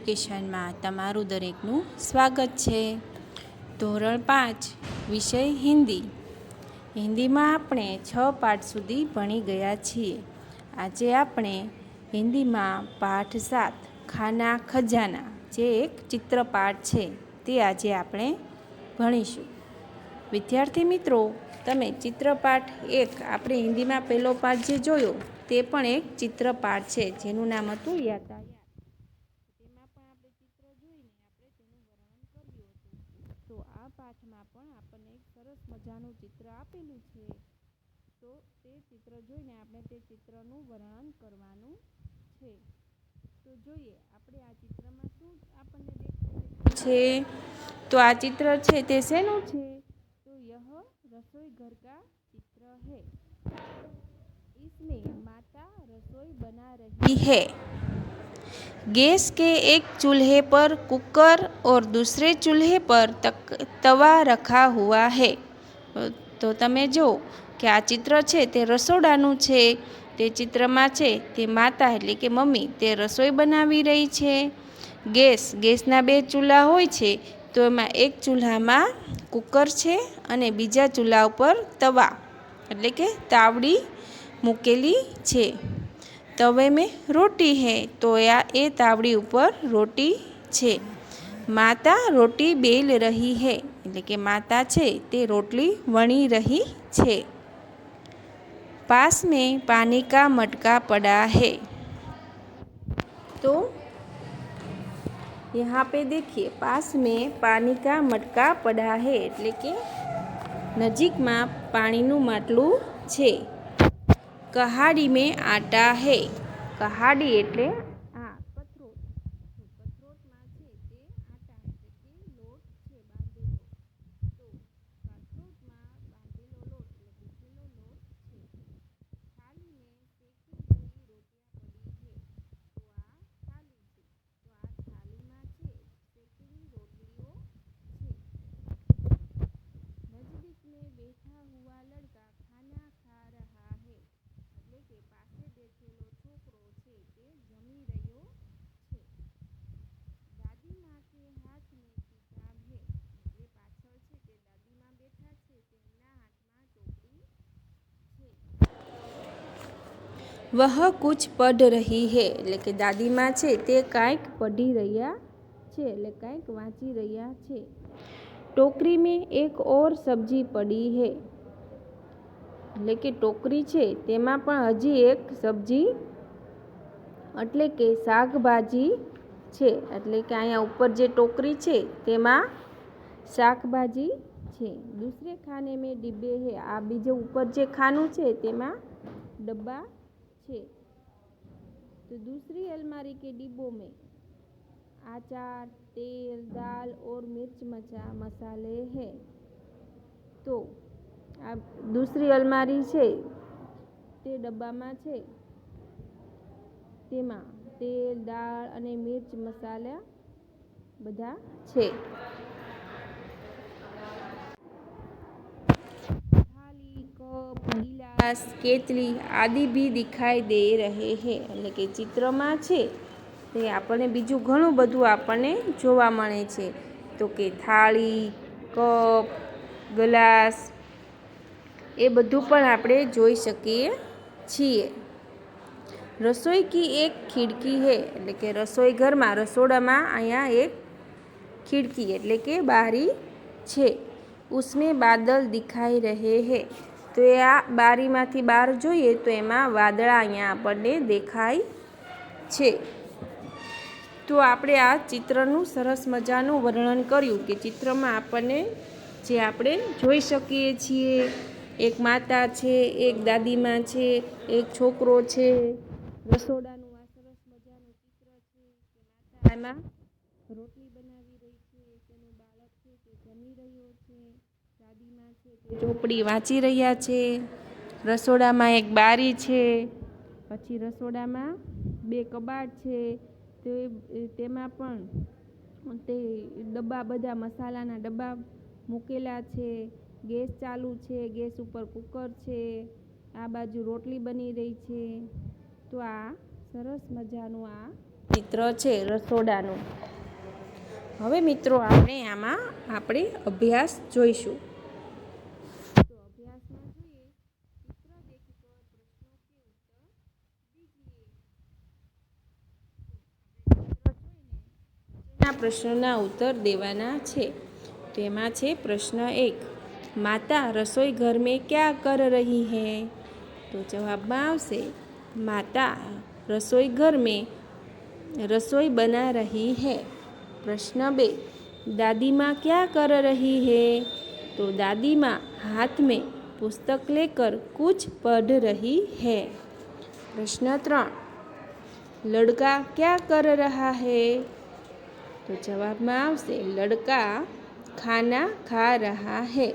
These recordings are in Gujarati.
એજ્યુકેશનમાં તમારું દરેકનું સ્વાગત છે। ધોરણ 5 વિષય હિન્દી। હિન્દીમાં આપણે 6 પાઠ સુધી ભણી ગયા છીએ। આજે આપણે હિન્દીમાં પાઠ 7 ખાના ખજાના જે એક ચિત્રપાઠ છે તે આજે આપણે ભણીશું। વિદ્યાર્થી મિત્રો, તમે ચિત્રપાઠ 1 આપણે હિન્દીમાં પહેલો પાઠ જે જોયો તે પણ એક ચિત્રપાઠ છે જેનું નામ હતું યાતાયાત। તેમાં પણ આપણે ચિત્ર જોઈને આપણે તેનું વર્ણન કર્યું હતું। તો આ પાઠમાં પણ આપણને એક સરસ મજાનું ચિત્ર આપેલું છે, તો તે ચિત્ર જોઈને આપણે તે ચિત્રનું વર્ણન કરવાનું છે। તો જોઈએ આપણે આ ચિત્રમાં શું આપણને દેખાઈ છે। તો આ ચિત્ર છે તે શેનું છે? તો યહ રસોઈ ઘર કા चित्र है। इसमें माता रसोई बना रही है। गैस के एक चूल्हे पर कुकर और दूसरे चूल्हे पर तवा रखा हुआ है। तो તમે જો કે આ ચિત્ર છે તે રસોડાનું છે। તે ચિત્રમાં છે તે માતા એટલે કે મમ્મી તે રસોઈ બનાવી રહી છે। ગેસના 2 ચૂલા હોય છે, તો એમાં એક ચૂલામાં કુકર છે અને બીજા ચૂલા ઉપર તવા એટલે કે તાવડી મૂકેલી છે। तवे में रोटी है, तो ये तावड़ी ऊपर रोटी छे। माता रोटी बेल रही है એટલે કે માતા છે તે રોટલી વણી रही छे। पास में पानी का मटका पड़ा है। तो यहाँ पे देखिए पास में पानी का मटका पड़ा है એટલે કે નજીકમાં પાણીનું માટલું છે। कहाड़ी में आटा है। कहाड़ी એટલે આ કથરોટ। કથરોટમાં છે તે આટા એટલે કે લોટ છે બાંધેલો। તો કથરોટમાં બાંધેલો લોટ એટલે ગૂંથેલો લોટ છે। થાળી में सेकी हुई रोटियां पड़ी है। તો આ થાળી છે, તો આ થાળીમાં છે શેકેલી રોટલીઓ છે। नजदीक में बैठा हुआ लड़का खाना खा रहा है। એટલે કે પાસે બેઠેલો છોકરો છે તે જમી રહ્યો છે। દાદી માँ के हाथ में किताब है। જે પાછળ છે તે દાદીમાં બેઠા છે તેમના હાથમાં ચોપડી છે। वह कुछ पढ़ रही है એટલે કે દાદીમાં છે તે કાંઈક પઢી રહ્યા છે એટલે કાંઈક વાંચી રહ્યા છે। टोकरी में एक और सब्जी पड़ी है। એટલે કે ટોકરી છે તેમાં પણ હજી એક સબ્જી એટલે કે શાકભાજી છે। એટલે કે અહીંયા ઉપર જે ટોકરી છે તેમાં શાકભાજી છે। दूसरे खाने में डिब्बे है। આ બીજો ઉપર જે ખાનું છે તેમાં ડબ્બા છે। तो दूसरी अलमारी के डिब्बों में अचार, तेल, दाल और मिर्च मसाले हैं। तो આ दूसरी अलमारी છે તે ડબ્બામાં છે તેમાં તેલ, દાળ અને મિર્ચ મસાલા બધા છે। थाली, कप, गिलास, केतली आदि भी दिखाई दे रहे हैं। એટલે કે ચિત્રમાં છે તે આપણને બીજું ઘણું બધું આપણને જોવા મળે છે। તો કે થાળી, કપ, ગ્લાસ એ બધું પણ આપણે જોઈ શકીએ છીએ। रसोई की एक खिड़की है। એટલે કે રસોઈ ઘરમાં રસોડામાં અહીંયા એક ખિડકી એટલે કે બારી છે। उसमें बादल दिखाई रहे हैं। તો આ બારીમાંથી બહાર જોઈએ તો એમાં વાદળા અહીંયા આપણને દેખાય છે। તો આપણે આ ચિત્રનું સરસ મજાનું વર્ણન કર્યું કે ચિત્રમાં આપણને જે આપણે જોઈ શકીએ છીએ એક માતા છે, એક દાદીમાં છે, એક છોકરો છે। રસોડાનું આ સરસ મજાનું ચિત્ર છે કે માતા એમાં રોટલી બનાવી રહી છે, તેનું બાળક છે તે જમી રહ્યો છે, દાદીમાં છે તે ચોપડી વાંચી રહ્યા છે। રસોડામાં એક બારી છે, પછી રસોડામાં 2 કબાટ છે, તેમાં પણ તે ડબ્બા બધા મસાલાના ડબ્બા મૂકેલા છે। ગેસ ચાલુ છે, ગેસ ઉપર કુકર છે, આ બાજુ રોટલી બની રહી છે। તો આ સરસ મજાનું આ ચિત્ર છે રસોડાનું. હવે મિત્રો આપણે આમાં અભ્યાસ જોઈશું. તો અભ્યાસમાં જોઈએ ચિત્ર દેખકર પ્રશ્નો કે ઉત્તર દીજીએ. આ પ્રશ્નોના ઉત્તર દેવાના છે. તો એમાં છે પ્રશ્ન 1, માતા રસોઈ ઘર में क्या कर रही है? તો જવાબમાં આવશે માતા રસોઈ ઘર में रसोई बना रही है. प्रश्न 2, दादी माँ क्या कर रही है? तो दादी माँ हाथ में पुस्तक लेकर कुछ पढ़ रही है. प्रश्न 3, लड़का क्या कर रहा है? तो जवाब में आवशे लड़का खाना खा रहा है.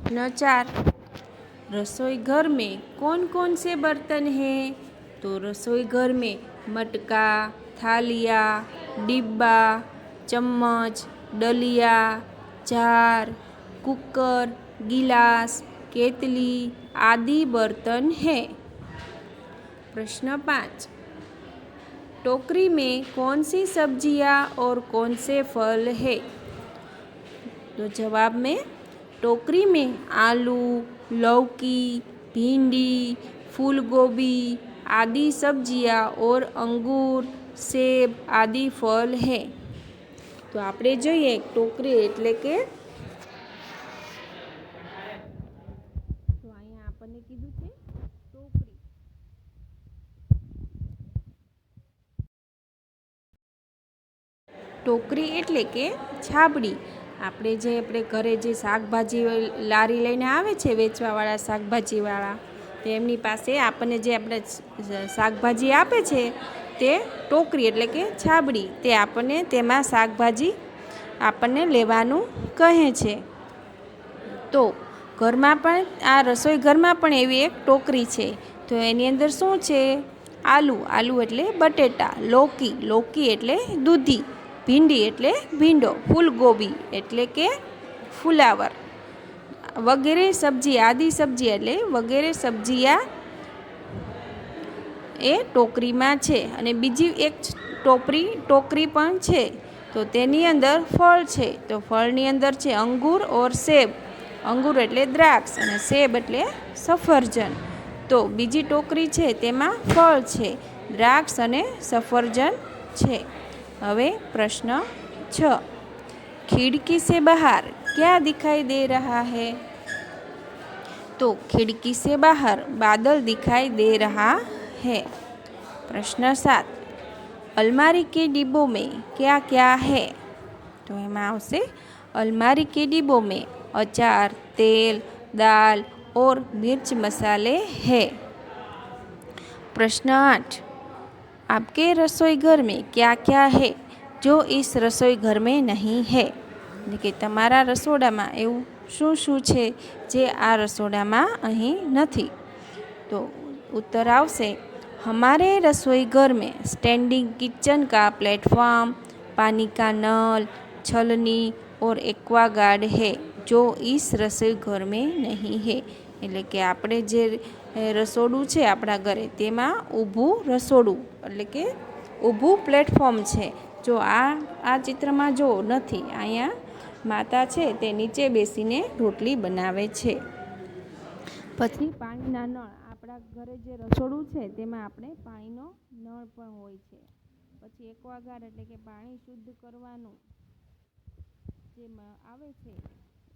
प्रश्न 4, रसोई घर में कौन कौन से बर्तन हैं? तो रसोई घर में मटका, थालिया, डिब्बा, चम्मच, डलिया, जार, कुकर, गिलास, केतली आदि बर्तन हैं. प्रश्न 5, टोकरी में कौन सी सब्जियां और कौन से फल है? तो जवाब में टोकरी में आलू, लौकी, भिंडी, फूल गोभी आदि सब्जियां और अंगूर, सेब आदि फल है. तो આપણે જોઈએ ટોકરી એટલે કે તો અહીંયા આપણને કીધું છે ટોકરી. ટોકરી એટલે કે છાબડી. આપણે ઘરે જે શાકભાજી લારી લઈને આવે છે વેચવાવાળા શાકભાજીવાળા, તો એમની પાસે આપણને જે આપણે શાકભાજી આપે છે તે ટોકરી એટલે કે છાબડી. તે આપણને તેમાં શાકભાજી આપણને લેવાનું કહે છે. તો ઘરમાં પણ આ રસોઈ ઘરમાં પણ એવી એક ટોકરી છે. તો એની અંદર શું છે? આલુ એટલે બટેટા, લૌકી એટલે દૂધી, ભીંડી એટલે ભીંડો, ફૂલગોબી એટલે કે ફુલાવર વગેરે સબ્જી આદિ સબ્જી એટલે વગેરે સબ્જીયા એ ટોકરીમાં છે. અને બીજી એક ટોકરી પણ છે. તો તેની અંદર ફળ છે. તો ફળની અંદર છે અંગૂર ઓર સેબ. અંગૂર એટલે દ્રાક્ષ અને સેબ એટલે સફરજન. તો બીજી ટોકરી છે તેમાં ફળ છે, દ્રાક્ષ અને સફરજન છે. હવે પ્રશ્ન 6, खिड़की से बाहर क्या दिखाई दे रहा है? तो खिड़की से बाहर बादल दिखाई दे रहा है. प्रश्न 7, अलमारी के डिब्बों में क्या क्या है? तो एमां आवशे अलमारी के डिब्बों में अचार, तेल, दाल और मिर्च मसाले है. प्रश्न 8, आपके रसोई घर में क्या क्या है जो इस रसोई घर में नहीं है? એટલે કે તમારા રસોડામાં એવું શું છે જે આ રસોડામાં અહીં નથી? તો उत्तर आवशे हमारे रसोई घर में स्टैंडिंग किचन का प्लेटफॉर्म, पानी का नल, छलनी और एक्वागार्ड है जो इस रसोई घर में नहीं है. એટલે કે આપણે જે રસોડું છે આપણા ઘરે તેમાં ઊભું રસોડું એટલે કે ઊભું પ્લેટફોર્મ છે. જો આ ચિત્રમાં જો નથી. અહીંયા માતા છે તે નીચે બેસીને રોટલી બનાવે છે. પછી પાણીના નળ. આપણા ઘરે જે રસોડું છે તેમાં આપણે પાણીનો નળ પણ હોય છે. પછી એક્વાગાર્ડ એટલે કે પાણી શુદ્ધ કરવાનું જે આવે છે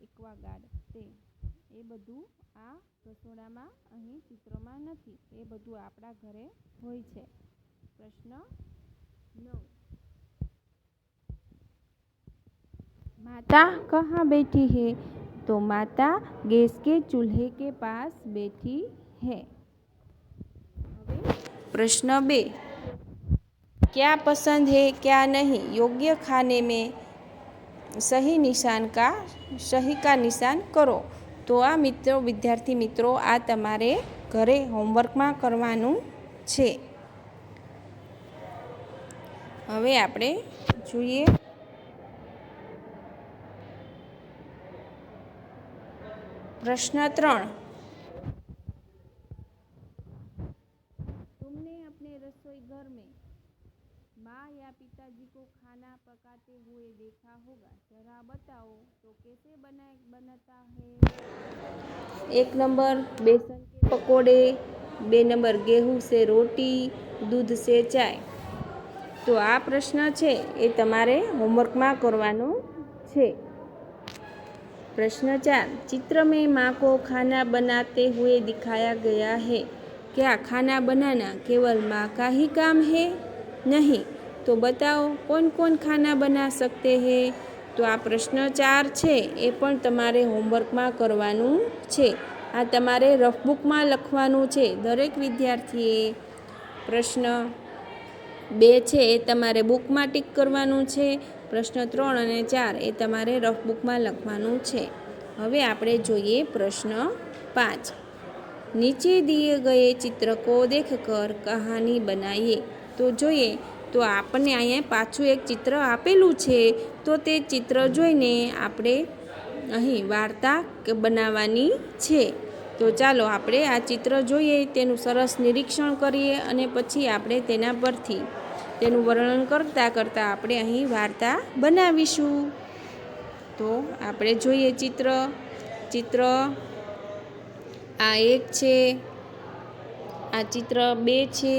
એક્વાગાર્ડ, તે એ બધું આ રસોડામાં અહીં ચિત્રમાં નથી. એ બધું આપણા ઘરે હોય છે. પ્રશ્ન 9, माता कहाँ बैठी है? तो माता गैस के चूल्हे के पास बैठी है. प्रश्न 2, क्या पसंद है क्या नहीं? योग्य खाने में सही का निशान करो. तो आ मित्रों विद्यार्थी मित्रों आ तमारे घरे होमवर्क में करवानुं छे. हवे आपणे જોઈએ प्रश्न 3, तुमने अपने रसोई घर में माँ या पिताजी को खाना पकाते हुए देखा होगा, जरा बताओ तो कैसे बनता है। 1 नंबर बेसन के पकोड़े, 2 नंबर गेहूं से रोटी, दूध से चाय। तो आ प्रश्न छे ए तमारे होमवर्क में करवानो छे। प्रश्न 4, चित्र में माँ को खाना बनाते हुए दिखाया गया है, क्या खाना बनाना केवल माँ का ही काम है? नहीं, तो बताओ कौन कौन खाना बना सकते हैं। तो आ प्रश्न 4 छे ए पण तमारे होमवर्क में करवानुं छे। आ तमारे रफबुक में लखवानुं छे। दरेक विद्यार्थीए प्रश्न 2 छे ए तमारे बुक में टीक करवानुं छे। प्रश्न 3 અને 4 એ તમારે રફબુકમાં લખવાનું છે। હવે આપણે જોઈએ પ્રશ્ન 5, નીચે दिए गए चित्र को देखकर कहानी बनाइए। तो જોઈએ તો આપણને અહીંયા પાછું એક ચિત્ર આપેલું છે, તો તે ચિત્ર જોઈને આપણે અહીં વાર્તા બનાવવાની છે। તો ચાલો આપણે આ ચિત્ર જોઈએ, તેનું સરસ નિરીક્ષણ કરીએ અને પછી આપણે તેના પરથી તેનું વર્ણન કરતાં કરતાં આપણે અહીં વાર્તા બનાવીશું। તો આપણે જોઈએ ચિત્ર આ 1 છે, આ ચિત્ર 2 છે,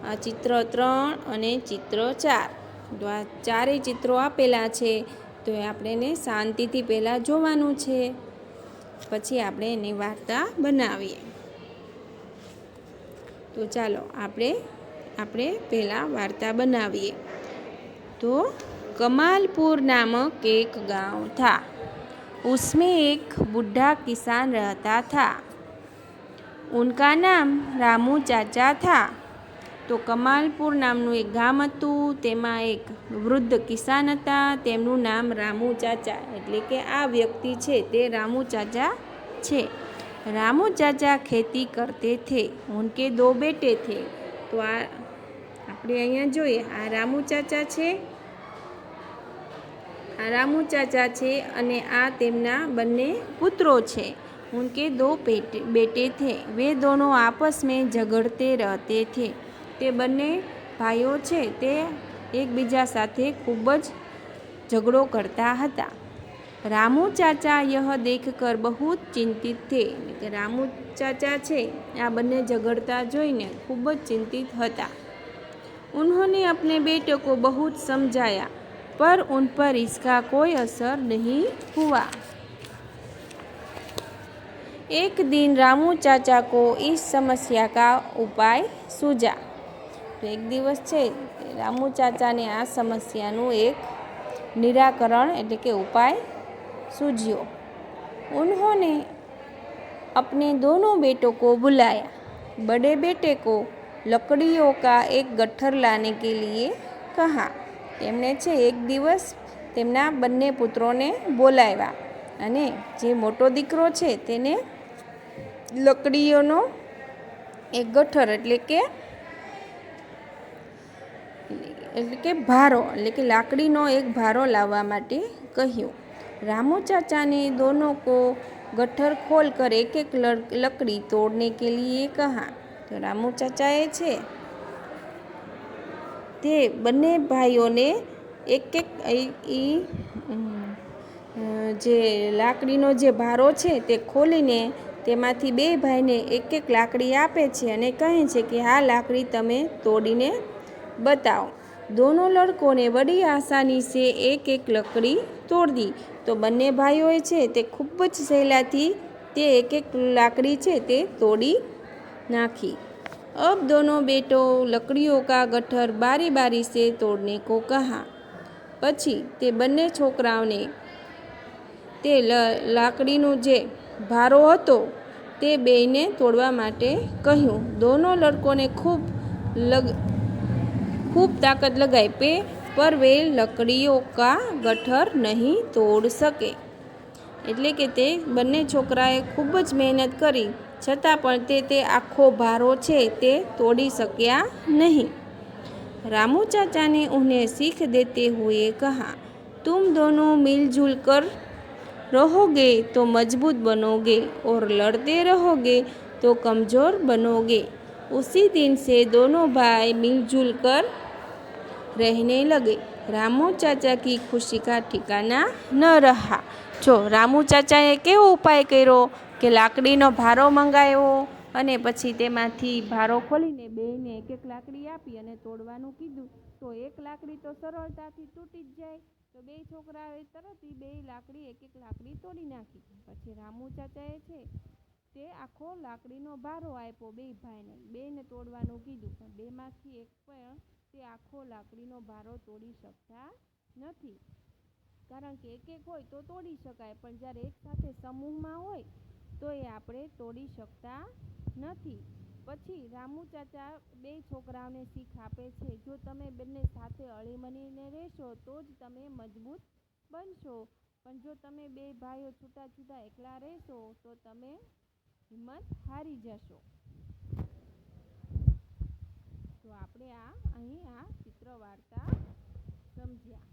આ ચિત્ર 3 અને ચિત્ર 4। તો આ ચારેય ચિત્રો આપેલા છે, તો આપણે એને શાંતિથી પહેલાં જોવાનું છે, પછી આપણે એની વાર્તા બનાવીએ। તો ચાલો આપણે પહેલાં वार्ता बनाविए। तो कमालपुर नामक एक गांव था, उसमें एक बूढ़ा किसान रहता था, उनका नाम रामू चाचा था। तो कमालपुर नामનું એક ગામ હતું, તેમાં એક વૃદ્ધ કિસાન હતા, તેમનું નામ રામુ ચાચા, એટલે કે આ વ્યક્તિ છે તે રામુ ચાચા છે। रामू चाचा खेती करते थे, उनके 2 बेटे थे। तो આપણે અહીંયા જોઈએ આ રામુ ચાચા છે અને આ તેમના બંને પુત્રો છે। उनके 2 बेटे थे, वे दोनों आपस में झगड़ते रहते थे। તે બંને ભાઈઓ છે તે એકબીજા સાથે ખૂબ જ ઝઘડો કરતા હતા। रामू चाचा यह देखकर बहुत चिंतित थे। रामू चाचा छे आ बने झगड़ता जोईने खूब ज चिंतित हता। उन्होंने अपने बेटे को बहुत समझाया, पर उन पर इसका कोई असर नहीं हुआ। एक दिन रामू चाचा को इस समस्या का उपाय सूझा। तो एक दिवस छे रामू चाचा ने आ समस्यानुं एक निराकरण एटले के उपाय सूझ्यो। उन्होंने अपने दोनों बेटों को बुलाया। बड़े बेटे को लकड़ियों का एक गट्ठर लाने के लिए कहा। तेमने छे एक दिवस तेमना बन्ने पुत्रों ने बोलाव्या अने जे मोटो दीकरो छे तेने लकड़ीओनो एक गट्ठर एटले के भारो एटले के लाकड़ीनो एक भारो लाववा माटे कह्युं। रामू चाचा ने दोनों को गट्ठर खोलकर एक एक लकड़ी तोड़ने के लिए कहा। तो रामू चाचाए छे ते बन्ने भाईओ ने एक एक जे लाकड़ीनो जे भारो छे ते खोलीने तेमांथी 2 भाईने एक एक लाकड़ी आपे छे अने कहे छे कि आ लाकड़ी तमे तोड़ीने बताओ। दोनों लड़कों ने बड़ी आसानी से एक एक लकड़ी तोड़ दी। तो बन्ने भाईओए छे ते खूब ज सहेलाथी ते एक एक लाकड़ी छे ते तोड़ी नाखी। अब दोनों बेटों लकड़ियों का गट्ठर बारी बारी से तोड़ने को कहा। पछी ते बन्ने छोकराओने ते लाकड़ीनो जे भारो हतो ते बेयने तोड़वा माटे कह्युं। दोनों लड़कों ने खूब ताकत लगाई पर वे लकड़ियों का गट्ठर नहीं तोड़ सके। एटले के ते बन्ने छोकराए खूब ज मेहनत करी छतां पण ते आखो भारो छे ते तोड़ी सक्या नहीं। रामू चाचा ने उन्हें सीख देते हुए कहा, तुम दोनों मिलजुल कर रहोगे तो मजबूत बनोगे और लड़ते रहोगे तो कमज़ोर बनोगे। उसी दिन से दोनों भाई मिलजुल कर रहने लगे। रामू चाचा की खुशी का ठिकाना न रहा। जो रामू चाचाए केવો ઉપાય કર્યો કે લાકડીનો ભારો મંગાવ્યો અને પછી તેમાંથી ભારો ખોલીને બેયને એક એક લાકડી આપી અને તોડવાનું કીધું તો એક લાકડી તો સરળતાથી તૂટી જ જાય, તો બે છોકરાઓએ તરત બે લાકડી એક એક લાકડી તોડી નાખી. પછી રામુ ચાચાએ છે તે આખો લાકડીનો ભારો આપ્યો બે ભાઈને, બેને તોડવાનું કીધું, પણ બેમાંથી એક પણ તે આખો લાકડીનો ભારો તોડી શકતા નથી. કારણ કે એક એક હોય તો તોડી શકાય, પણ જ્યારે એક સાથે સમૂહમાં હોય તો એ આપણે તોડી શકતા નથી. પછી રામુ ચાચા બે છોકરાઓને શીખ આપે છે, જો તમે બંને સાથે હળીમળીને રહેશો તો જ તમે મજબૂત બનશો, પણ જો તમે બે ભાઈઓ છૂટા છૂટા એકલા રહેશો તો તમે હિંમત હારી જશો. તો આપણે અહીં આ ચિત્ર વાર્તા સમજ્યા.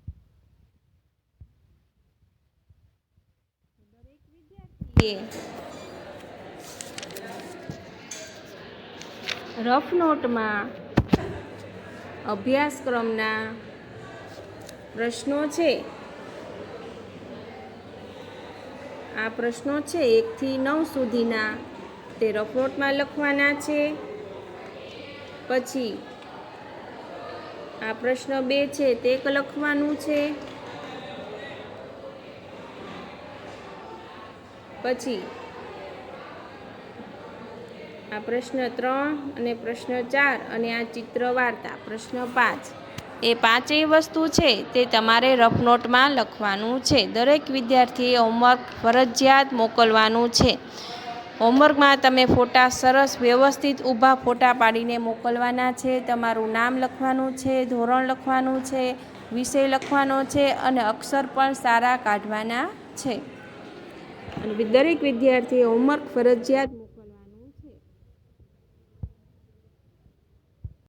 દરેક વિદ્યાર્થીએ રફ નોટમાં અભ્યાસક્રમના પ્રશ્નો છે, આ પ્રશ્નો છે 1 થી 9 સુધીના, તે રફ નોટમાં લખવાના છે. પછી આ પ્રશ્ન 2 છે તે લખવાનું છે. પછી આ પ્રશ્ન 3 અને પ્રશ્ન 4 અને આ ચિત્ર વાર્તા પ્રશ્ન 5, એ 5 વસ્તુ છે તે તમારે રફ નોટમાં લખવાનું છે. દરેક વિદ્યાર્થીએ હોમવર્ક ફરજિયાત મોકલવાનું છે. હોમવર્કમાં તમે ફોટા સરસ વ્યવસ્થિત ઊભા ફોટા પાડીને મોકલવાના છે. તમારું નામ લખવાનું છે, ધોરણ લખવાનું છે, વિષય લખવાનો છે અને અક્ષર પણ સારા કાઢવાના છે. અને દરેક વિદ્યાર્થીએ હોમવર્ક ફરજિયાત